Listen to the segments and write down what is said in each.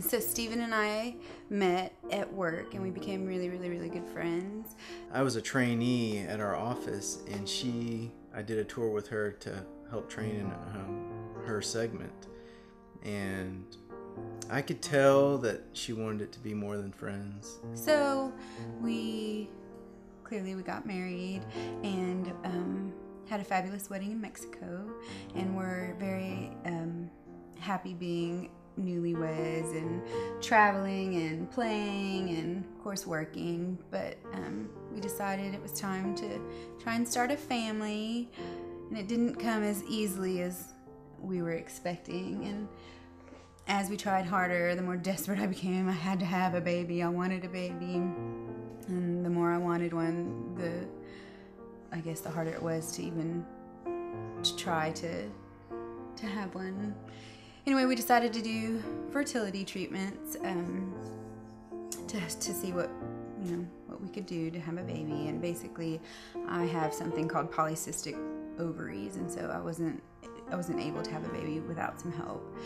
So Stephen and I met at work and we became really, really, really good friends. I was a trainee at our office, and I did a tour with her to help train in her segment. And I could tell that she wanted it to be more than friends. So we got married and had a fabulous wedding in Mexico, and we're very happy being newlyweds and traveling and playing and of course working, but we decided it was time to try and start a family, and it didn't come as easily as we were expecting. And as we tried harder, the more desperate I became. I had to have a baby. I wanted a baby, and the more I wanted one, I guess the harder it was to even try to have one. Anyway, we decided to do fertility treatments to see what we could do to have a baby. And basically, I have something called polycystic ovaries, and so I wasn't able to have a baby without some help.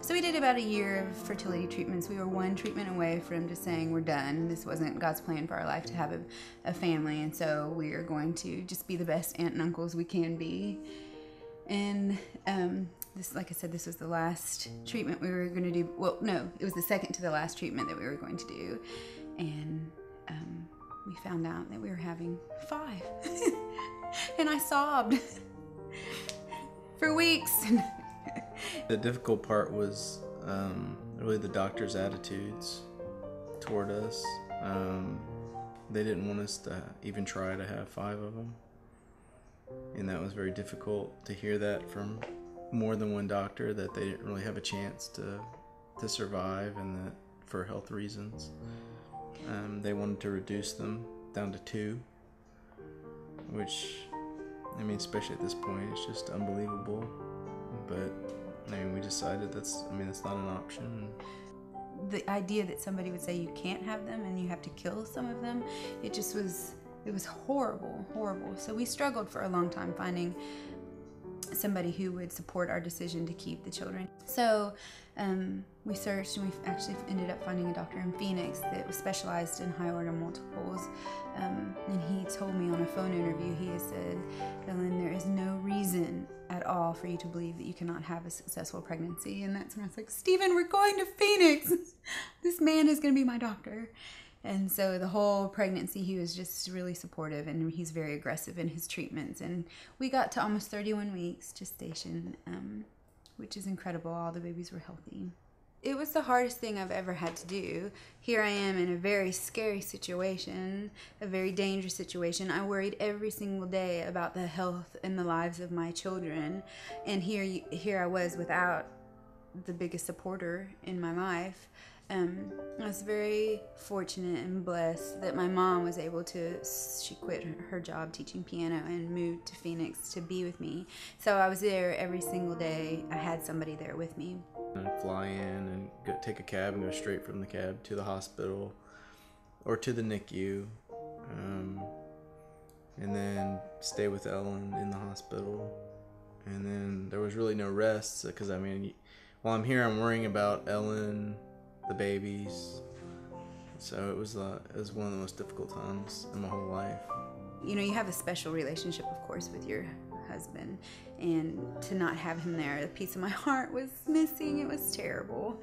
So we did about a year of fertility treatments. We were one treatment away from just saying we're done. This wasn't God's plan for our life to have a family, and so we are going to just be the best aunt and uncles we can be. And this, like I said, this was the last treatment we were going to do. Well, no, it was the second to the last treatment that we were going to do. And we found out that we were having 5. And I sobbed for weeks. The difficult part was really the doctor's attitudes toward us. They didn't want us to even try to have 5 of them. And that was very difficult to hear that from more than one doctor, that they didn't really have a chance to survive, and that for health reasons. They wanted to reduce them down to 2, which, I mean, especially at this point, it's just unbelievable. But I mean, we decided that's not an option. The idea that somebody would say you can't have them and you have to kill some of them, it was horrible. So we struggled for a long time finding somebody who would support our decision to keep the children. So we searched, and we actually ended up finding a doctor in Phoenix that was specialized in high order multiples. And he told me on a phone interview, he has said, "Ellen, there is no reason at all for you to believe that you cannot have a successful pregnancy." And that's when I was like, "Stephen, we're going to Phoenix. This man is going to be my doctor." And so the whole pregnancy, he was just really supportive, and he's very aggressive in his treatments. And we got to almost 31 weeks gestation, which is incredible. All the babies were healthy. It was the hardest thing I've ever had to do. Here I am in a very scary situation, a very dangerous situation. I worried every single day about the health and the lives of my children. And here I was without the biggest supporter in my life. I was very fortunate and blessed that my mom was able to, she quit her job teaching piano and moved to Phoenix to be with me. So I was there every single day. I had somebody there with me. I'd fly in and take a cab and go straight from the cab to the hospital or to the NICU, and then stay with Ellen in the hospital. And then there was really no rest, because I mean, while I'm here, I'm worrying about Ellen, the babies. So it was one of the most difficult times in my whole life. You know, you have a special relationship, of course, with your husband, and to not have him there, the piece of my heart was missing. It was terrible.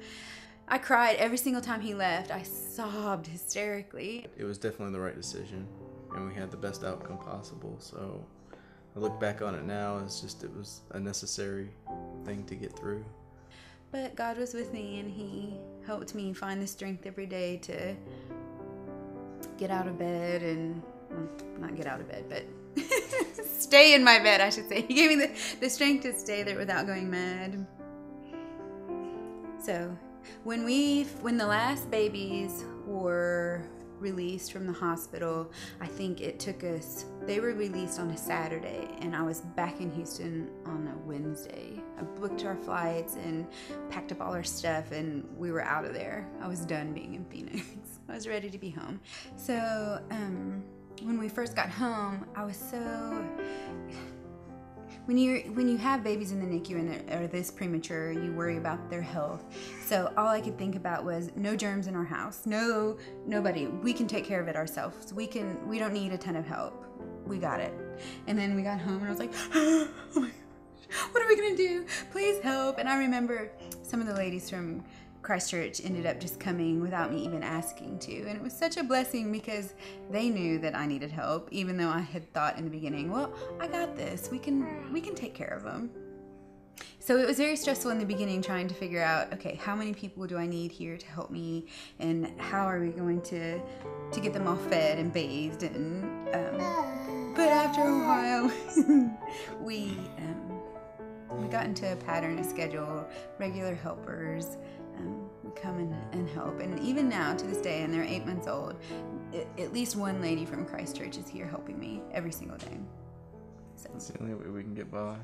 I cried every single time he left. I sobbed hysterically. It was definitely the right decision, and we had the best outcome possible. So I look back on it now as it was a necessary thing to get through. But God was with me, and he helped me find the strength every day to get out of bed, and not get out of bed, but stay in my bed, I should say. He gave me the strength to stay there without going mad. So when the last babies were released from the hospital, I think it took us, they were released on a Saturday, and I was back in Houston on a Wednesday. I booked our flights and packed up all our stuff, and we were out of there. I was done being in Phoenix. I was ready to be home. So when we first got home, when you have babies in the NICU and they're this premature, you worry about their health. So all I could think about was no germs in our house, nobody. We can take care of it ourselves. We don't need a ton of help. We got it. And then we got home and I was like, oh my gosh, what are we gonna do? Please help. And I remember some of the ladies from Christchurch ended up just coming without me even asking to. And it was such a blessing because they knew that I needed help, even though I had thought in the beginning, well, I got this. We can take care of them. So it was very stressful in the beginning trying to figure out, okay, how many people do I need here to help me, and how are we going to get them all fed and bathed, and but after a while we got into a pattern, a schedule, regular helpers would come and help, and even now to this day, and they're 8 months old, at least one lady from Christchurch is here helping me every single day. So it's the only way we can get by.